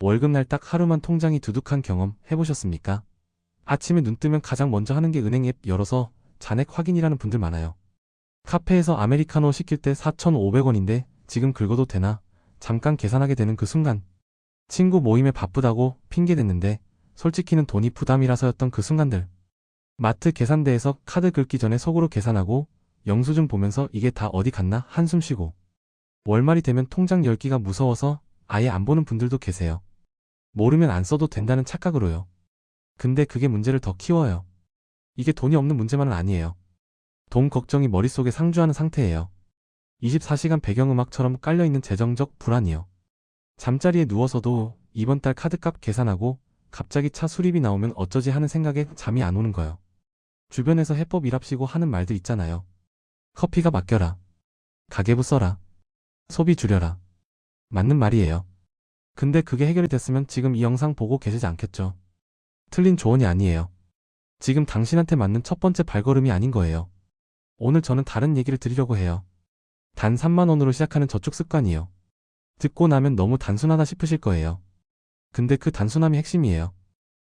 월급날 딱 하루만 통장이 두둑한 경험 해보셨습니까? 아침에 눈 뜨면 가장 먼저 하는 게 은행 앱 열어서 잔액 확인이라는 분들 많아요. 카페에서 아메리카노 시킬 때 4,500원인데 지금 긁어도 되나? 잠깐 계산하게 되는 그 순간. 친구 모임에 바쁘다고 핑계댔는데 솔직히는 돈이 부담이라서였던 그 순간들. 마트 계산대에서 카드 긁기 전에 속으로 계산하고 영수증 보면서 이게 다 어디 갔나 한숨 쉬고. 월말이 되면 통장 열기가 무서워서 아예 안 보는 분들도 계세요. 모르면 안 써도 된다는 착각으로요. 근데 그게 문제를 더 키워요. 이게 돈이 없는 문제만은 아니에요. 돈 걱정이 머릿속에 상주하는 상태예요. 24시간 배경음악처럼 깔려있는 재정적 불안이요. 잠자리에 누워서도 이번 달 카드값 계산하고 갑자기 차 수리비 나오면 어쩌지 하는 생각에 잠이 안 오는 거요. 주변에서 해법 일합시고 하는 말들 있잖아요. 커피가 맡겨라. 가계부 써라. 소비 줄여라. 맞는 말이에요. 근데 그게 해결이 됐으면 지금 이 영상 보고 계시지 않겠죠. 틀린 조언이 아니에요. 지금 당신한테 맞는 첫 번째 발걸음이 아닌 거예요. 오늘 저는 다른 얘기를 드리려고 해요. 단 3만 원으로 시작하는 저축 습관이요. 듣고 나면 너무 단순하다 싶으실 거예요. 근데 그 단순함이 핵심이에요.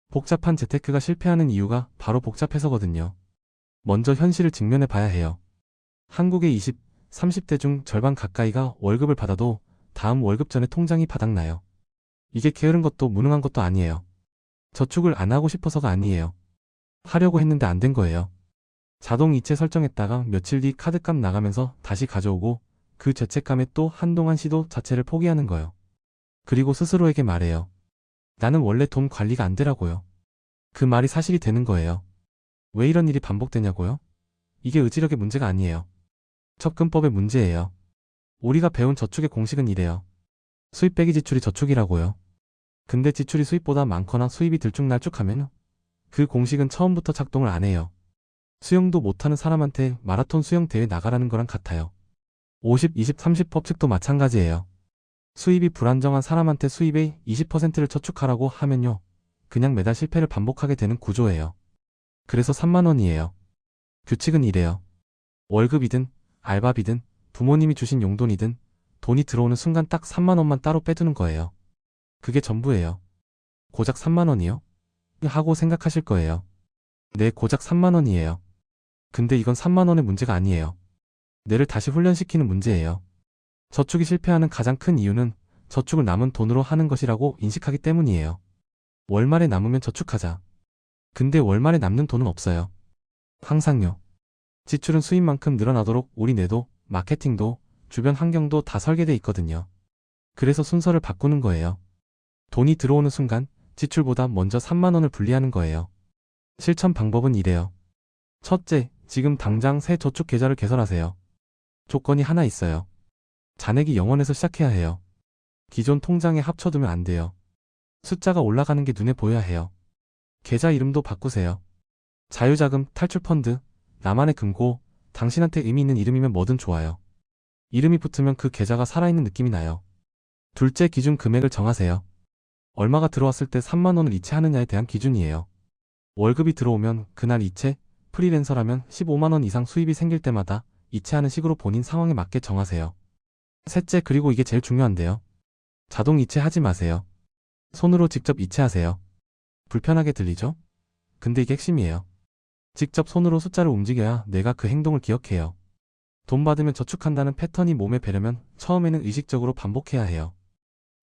복잡한 재테크가 실패하는 이유가 바로 복잡해서거든요. 먼저 현실을 직면해 봐야 해요. 한국의 20, 30대 중 절반 가까이가 월급을 받아도 다음 월급 전에 통장이 바닥나요. 이게 게으른 것도 무능한 것도 아니에요. 저축을 안 하고 싶어서가 아니에요. 하려고 했는데 안 된 거예요. 자동 이체 설정했다가 며칠 뒤 카드값 나가면서 다시 가져오고 그 죄책감에 또 한동안 시도 자체를 포기하는 거예요. 그리고 스스로에게 말해요. 나는 원래 돈 관리가 안 되라고요. 그 말이 사실이 되는 거예요. 왜 이런 일이 반복되냐고요? 이게 의지력의 문제가 아니에요. 접근법의 문제예요. 우리가 배운 저축의 공식은 이래요. 수입 빼기 지출이 저축이라고요. 근데 지출이 수입보다 많거나 수입이 들쭉날쭉하면 그 공식은 처음부터 작동을 안 해요. 수영도 못하는 사람한테 마라톤 수영 대회 나가라는 거랑 같아요. 50, 20, 30 법칙도 마찬가지예요. 수입이 불안정한 사람한테 수입의 20%를 저축하라고 하면요. 그냥 매달 실패를 반복하게 되는 구조예요. 그래서 3만 원이에요. 규칙은 이래요. 월급이든 알바비든 부모님이 주신 용돈이든 돈이 들어오는 순간 딱 3만 원만 따로 빼두는 거예요. 그게 전부예요. 고작 3만 원이요? 하고 생각하실 거예요. 네, 고작 3만 원이에요. 근데 이건 3만 원의 문제가 아니에요. 뇌를 다시 훈련시키는 문제예요. 저축이 실패하는 가장 큰 이유는 저축을 남은 돈으로 하는 것이라고 인식하기 때문이에요. 월말에 남으면 저축하자. 근데 월말에 남는 돈은 없어요. 항상요. 지출은 수입만큼 늘어나도록 우리 뇌도, 마케팅도, 주변 환경도 다 설계돼 있거든요. 그래서 순서를 바꾸는 거예요. 돈이 들어오는 순간 지출보다 먼저 3만 원을 분리하는 거예요. 실천 방법은 이래요. 첫째, 지금 당장 새 저축 계좌를 개설하세요. 조건이 하나 있어요. 잔액이 0원에서 시작해야 해요. 기존 통장에 합쳐두면 안 돼요. 숫자가 올라가는 게 눈에 보여야 해요. 계좌 이름도 바꾸세요. 자유자금, 탈출펀드, 나만의 금고, 당신한테 의미 있는 이름이면 뭐든 좋아요. 이름이 붙으면 그 계좌가 살아있는 느낌이 나요. 둘째, 기준 금액을 정하세요. 얼마가 들어왔을 때 3만 원을 이체하느냐에 대한 기준이에요. 월급이 들어오면 그날 이체, 프리랜서라면 15만 원 이상 수입이 생길 때마다 이체하는 식으로 본인 상황에 맞게 정하세요. 셋째, 그리고 이게 제일 중요한데요. 자동 이체하지 마세요. 손으로 직접 이체하세요. 불편하게 들리죠? 근데 이게 핵심이에요. 직접 손으로 숫자를 움직여야 내가 그 행동을 기억해요. 돈 받으면 저축한다는 패턴이 몸에 배려면 처음에는 의식적으로 반복해야 해요.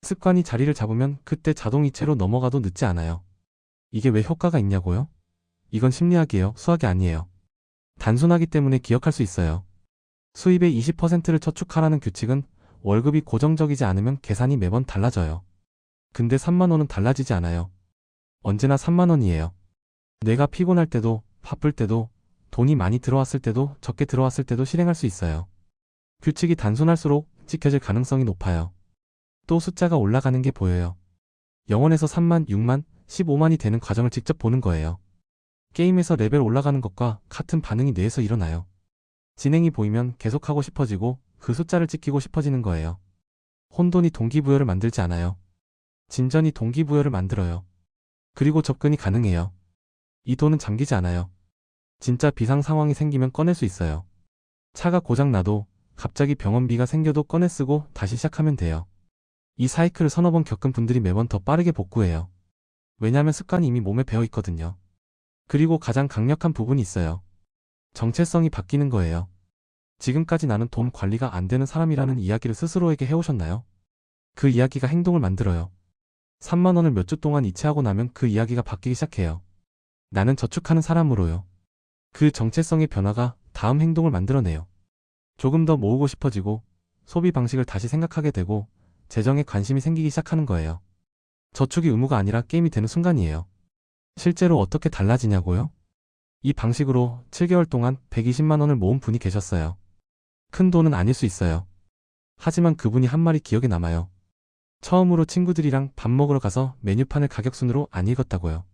습관이 자리를 잡으면 그때 자동 이체로 넘어가도 늦지 않아요. 이게 왜 효과가 있냐고요? 이건 심리학이에요. 수학이 아니에요. 단순하기 때문에 기억할 수 있어요. 수입의 20%를 저축하라는 규칙은 월급이 고정적이지 않으면 계산이 매번 달라져요. 근데 3만 원은 달라지지 않아요. 언제나 3만 원이에요. 내가 피곤할 때도, 바쁠 때도, 돈이 많이 들어왔을 때도, 적게 들어왔을 때도 실행할 수 있어요. 규칙이 단순할수록 지켜질 가능성이 높아요. 또 숫자가 올라가는 게 보여요. 0원에서 3만, 6만, 15만이 되는 과정을 직접 보는 거예요. 게임에서 레벨 올라가는 것과 같은 반응이 뇌에서 일어나요. 진행이 보이면 계속하고 싶어지고 그 숫자를 찍히고 싶어지는 거예요. 혼돈이 동기부여를 만들지 않아요. 진전이 동기부여를 만들어요. 그리고 접근이 가능해요. 이 돈은 잠기지 않아요. 진짜 비상 상황이 생기면 꺼낼 수 있어요. 차가 고장 나도 갑자기 병원비가 생겨도 꺼내 쓰고 다시 시작하면 돼요. 이 사이클을 서너 번 겪은 분들이 매번 더 빠르게 복구해요. 왜냐하면 습관이 이미 몸에 배어 있거든요. 그리고 가장 강력한 부분이 있어요. 정체성이 바뀌는 거예요. 지금까지 나는 돈 관리가 안 되는 사람이라는 이야기를 스스로에게 해오셨나요? 그 이야기가 행동을 만들어요. 3만 원을 몇 주 동안 이체하고 나면 그 이야기가 바뀌기 시작해요. 나는 저축하는 사람으로요. 그 정체성의 변화가 다음 행동을 만들어내요. 조금 더 모으고 싶어지고 소비 방식을 다시 생각하게 되고 재정에 관심이 생기기 시작하는 거예요. 저축이 의무가 아니라 게임이 되는 순간이에요. 실제로 어떻게 달라지냐고요? 이 방식으로 7개월 동안 120만 원을 모은 분이 계셨어요. 큰 돈은 아닐 수 있어요. 하지만 그분이 한 말이 기억에 남아요. 처음으로 친구들이랑 밥 먹으러 가서 메뉴판을 가격순으로 안 읽었다고요.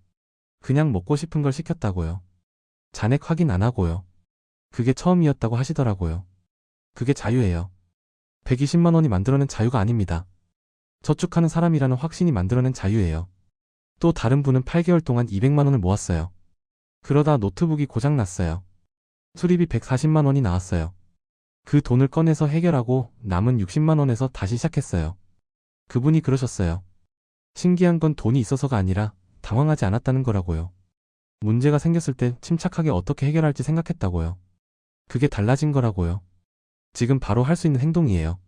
그냥 먹고 싶은 걸 시켰다고요. 잔액 확인 안 하고요. 그게 처음이었다고 하시더라고요. 그게 자유예요. 120만 원이 만들어낸 자유가 아닙니다. 저축하는 사람이라는 확신이 만들어낸 자유예요. 또 다른 분은 8개월 동안 200만 원을 모았어요. 그러다 노트북이 고장났어요. 수리비 140만 원이 나왔어요. 그 돈을 꺼내서 해결하고 남은 60만 원에서 다시 시작했어요. 그분이 그러셨어요. 신기한 건 돈이 있어서가 아니라 당황하지 않았다는 거라고요. 문제가 생겼을 때 침착하게 어떻게 해결할지 생각했다고요. 그게 달라진 거라고요. 지금 바로 할 수 있는 행동이에요.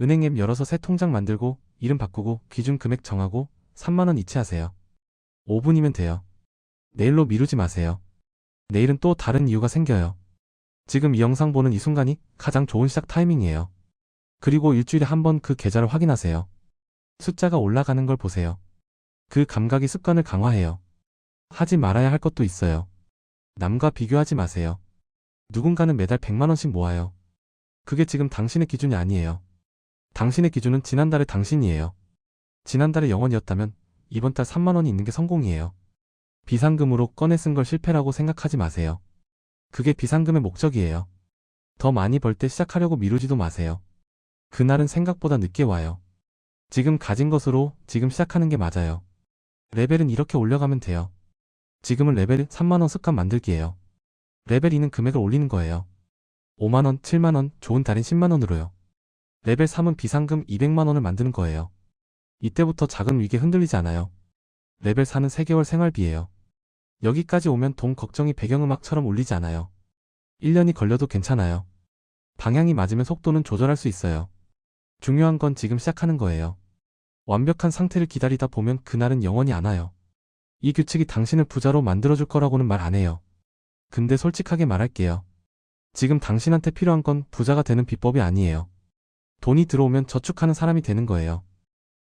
은행 앱 열어서 새 통장 만들고 이름 바꾸고 기준 금액 정하고 3만 원 이체하세요. 5분이면 돼요. 내일로 미루지 마세요. 내일은 또 다른 이유가 생겨요. 지금 이 영상 보는 이 순간이 가장 좋은 시작 타이밍이에요. 그리고 일주일에 한 번 그 계좌를 확인하세요. 숫자가 올라가는 걸 보세요. 그 감각이 습관을 강화해요. 하지 말아야 할 것도 있어요. 남과 비교하지 마세요. 누군가는 매달 100만 원씩 모아요. 그게 지금 당신의 기준이 아니에요. 당신의 기준은 지난달의 당신이에요. 지난달의 영원이었다면 이번 달 3만 원이 있는 게 성공이에요. 비상금으로 꺼내 쓴 걸 실패라고 생각하지 마세요. 그게 비상금의 목적이에요. 더 많이 벌 때 시작하려고 미루지도 마세요. 그날은 생각보다 늦게 와요. 지금 가진 것으로 지금 시작하는 게 맞아요. 레벨은 이렇게 올려가면 돼요. 지금은 레벨 3만원 습관 만들기예요. 레벨 2는 금액을 올리는 거예요. 5만원, 7만원, 좋은 달인 10만원으로요. 레벨 3은 비상금 200만원을 만드는 거예요. 이때부터 작은 위기에 흔들리지 않아요. 레벨 4는 3개월 생활비예요. 여기까지 오면 돈 걱정이 배경음악처럼 울리지 않아요. 1년이 걸려도 괜찮아요. 방향이 맞으면 속도는 조절할 수 있어요. 중요한 건 지금 시작하는 거예요. 완벽한 상태를 기다리다 보면 그날은 영원히 안 와요. 이 규칙이 당신을 부자로 만들어줄 거라고는 말 안 해요. 근데 솔직하게 말할게요. 지금 당신한테 필요한 건 부자가 되는 비법이 아니에요. 돈이 들어오면 저축하는 사람이 되는 거예요.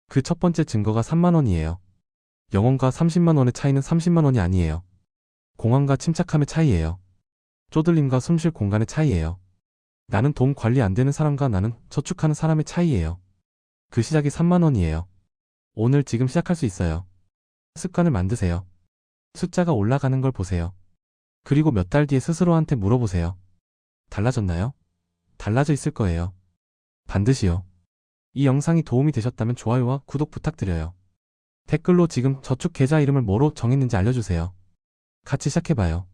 그 첫 번째 증거가 3만 원이에요. 영원과 30만 원의 차이는 30만 원이 아니에요. 공황과 침착함의 차이예요. 쪼들림과 숨 쉴 공간의 차이예요. 나는 돈 관리 안 되는 사람과 나는 저축하는 사람의 차이예요. 그 시작이 3만 원이에요. 오늘 지금 시작할 수 있어요. 습관을 만드세요. 숫자가 올라가는 걸 보세요. 그리고 몇 달 뒤에 스스로한테 물어보세요. 달라졌나요? 달라져 있을 거예요. 반드시요. 이 영상이 도움이 되셨다면 좋아요와 구독 부탁드려요. 댓글로 지금 저축 계좌 이름을 뭐로 정했는지 알려주세요. 같이 시작해봐요.